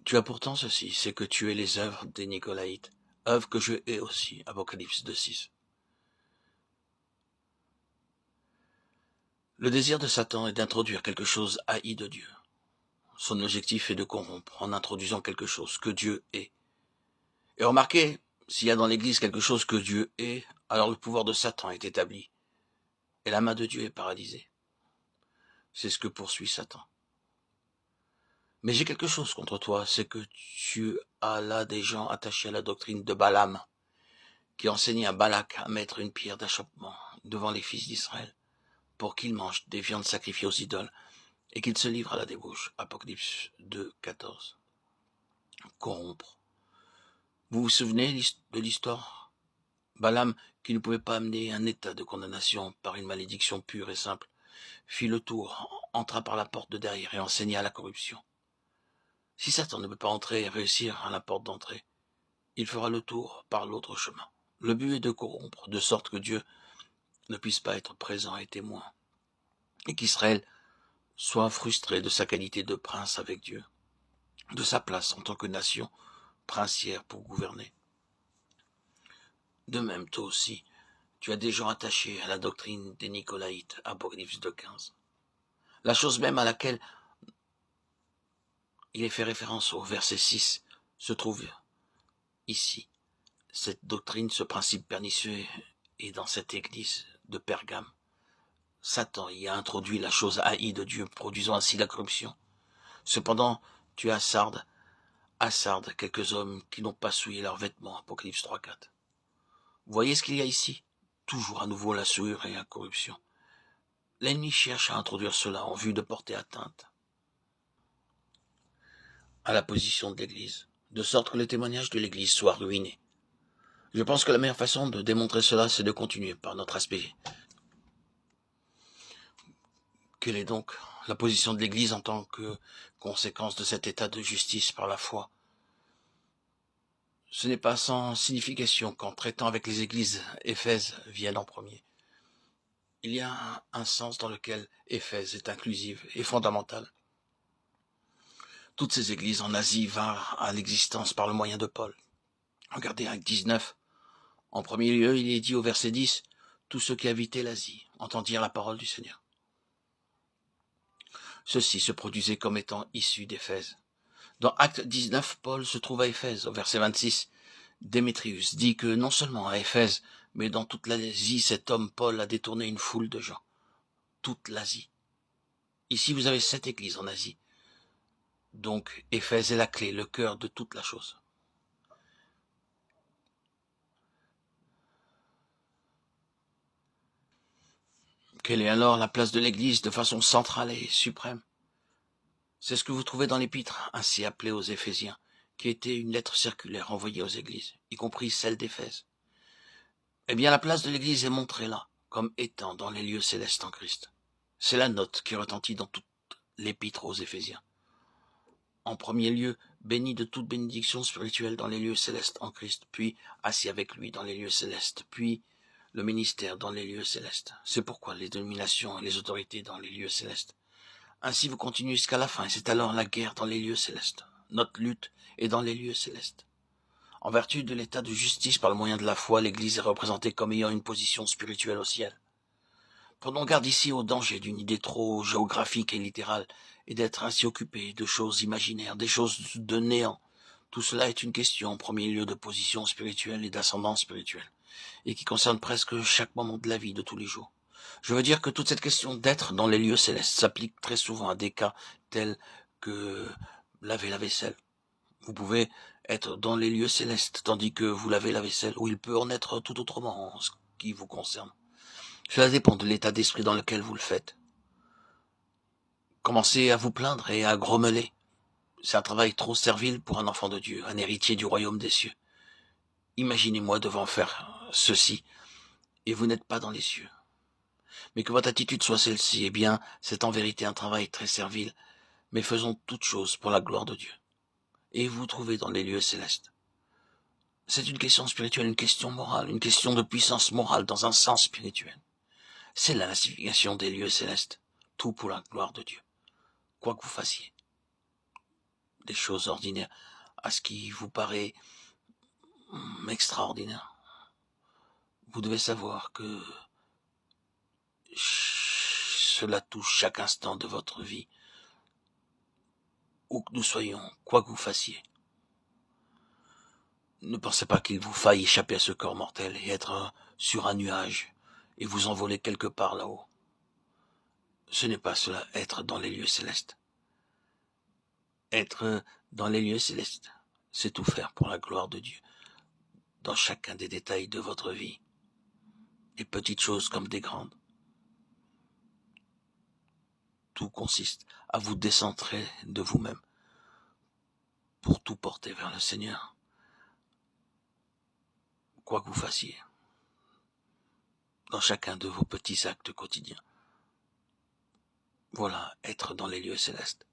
Tu as pourtant ceci, c'est que tu es les œuvres des Nicolaïtes, œuvres que je hais aussi, Apocalypse 2:6. Le désir de Satan est d'introduire quelque chose haï de Dieu. Son objectif est de corrompre en introduisant quelque chose que Dieu est. Et remarquez, s'il y a dans l'Église quelque chose que Dieu est, alors le pouvoir de Satan est établi, et la main de Dieu est paralysée. C'est ce que poursuit Satan. Mais j'ai quelque chose contre toi, c'est que tu as là des gens attachés à la doctrine de Balaam, qui enseignait à Balak à mettre une pierre d'achoppement devant les fils d'Israël, pour qu'ils mangent des viandes sacrifiées aux idoles, et qu'ils se livrent à la débauche. Apocalypse 2:14. Corrompre. Vous vous souvenez de l'histoire? Balaam, qui ne pouvait pas amener un état de condamnation par une malédiction pure et simple, fit le tour, entra par la porte de derrière et enseigna la corruption. Si Satan ne peut pas entrer et réussir à la porte d'entrée, il fera le tour par l'autre chemin. Le but est de corrompre, de sorte que Dieu ne puisse pas être présent et témoin, et qu'Israël soit frustré de sa qualité de prince avec Dieu, de sa place en tant que nation princière pour gouverner. De même, toi aussi, tu as des gens attachés à la doctrine des Nicolaïtes, Apocalypse 2:15. La chose même à laquelle il est fait référence au verset 6 se trouve ici. Cette doctrine, ce principe pernicieux est dans cette église de Pergame. Satan y a introduit la chose haïe de Dieu, produisant ainsi la corruption. Cependant, tu as à Sardes quelques hommes qui n'ont pas souillé leurs vêtements, Apocalypse 3:4. Voyez ce qu'il y a ici? Toujours à nouveau la souillure et la corruption. L'ennemi cherche à introduire cela en vue de porter atteinte à la position de l'Église, de sorte que le témoignage de l'Église soit ruiné. Je pense que la meilleure façon de démontrer cela, c'est de continuer par notre aspect. Quelle est donc la position de l'Église en tant que conséquence de cet état de justice par la foi? Ce n'est pas sans signification qu'en traitant avec les églises, Éphèse vienne en premier. Il y a un sens dans lequel Éphèse est inclusive et fondamentale. Toutes ces églises en Asie vinrent à l'existence par le moyen de Paul. Regardez Actes 19. En premier lieu, il est dit au verset 10, « Tous ceux qui habitaient l'Asie entendirent la parole du Seigneur. » Ceci se produisait comme étant issu d'Éphèse. Dans Actes 19, Paul se trouve à Éphèse, au verset 26. Démétrius dit que non seulement à Éphèse, mais dans toute l'Asie, cet homme Paul a détourné une foule de gens. Toute l'Asie. Ici, vous avez 7 églises en Asie. Donc, Éphèse est la clé, le cœur de toute la chose. Quelle est alors la place de l'Église de façon centrale et suprême? C'est ce que vous trouvez dans l'épître, ainsi appelée aux Éphésiens, qui était une lettre circulaire envoyée aux églises, y compris celle d'Éphèse. Eh bien, la place de l'Église est montrée là, comme étant dans les lieux célestes en Christ. C'est la note qui retentit dans toute l'épître aux Éphésiens. En premier lieu, béni de toute bénédiction spirituelle dans les lieux célestes en Christ, puis assis avec lui dans les lieux célestes, puis le ministère dans les lieux célestes. C'est pourquoi les dominations et les autorités dans les lieux célestes. Ainsi vous continuez jusqu'à la fin, et c'est alors la guerre dans les lieux célestes. Notre lutte est dans les lieux célestes. En vertu de l'état de justice par le moyen de la foi, l'Église est représentée comme ayant une position spirituelle au ciel. Prenons garde ici au danger d'une idée trop géographique et littérale, et d'être ainsi occupé de choses imaginaires, des choses de néant. Tout cela est une question en premier lieu de position spirituelle et d'ascendance spirituelle, et qui concerne presque chaque moment de la vie de tous les jours. Je veux dire que toute cette question d'être dans les lieux célestes s'applique très souvent à des cas tels que laver la vaisselle. Vous pouvez être dans les lieux célestes tandis que vous lavez la vaisselle, ou il peut en être tout autrement en ce qui vous concerne. Cela dépend de l'état d'esprit dans lequel vous le faites. Commencez à vous plaindre et à grommeler. C'est un travail trop servile pour un enfant de Dieu, un héritier du royaume des cieux. Imaginez-moi devant faire ceci, et vous n'êtes pas dans les cieux. Mais que votre attitude soit celle-ci, eh bien, c'est en vérité un travail très servile, mais faisons toutes choses pour la gloire de Dieu. Et vous vous trouvez dans les lieux célestes. C'est une question spirituelle, une question morale, une question de puissance morale dans un sens spirituel. C'est là la signification des lieux célestes, tout pour la gloire de Dieu. Quoi que vous fassiez. des choses ordinaires à ce qui vous paraît extraordinaire. Vous devez savoir que cela touche chaque instant de votre vie, où que nous soyons, quoi que vous fassiez. Ne pensez pas qu'il vous faille échapper à ce corps mortel et être sur un nuage et vous envoler quelque part là-haut. Ce n'est pas cela, être dans les lieux célestes. Être dans les lieux célestes, c'est tout faire pour la gloire de Dieu, dans chacun des détails de votre vie, des petites choses comme des grandes. Tout consiste à vous décentrer de vous-même pour tout porter vers le Seigneur, quoi que vous fassiez, dans chacun de vos petits actes quotidiens. Voilà, être dans les lieux célestes.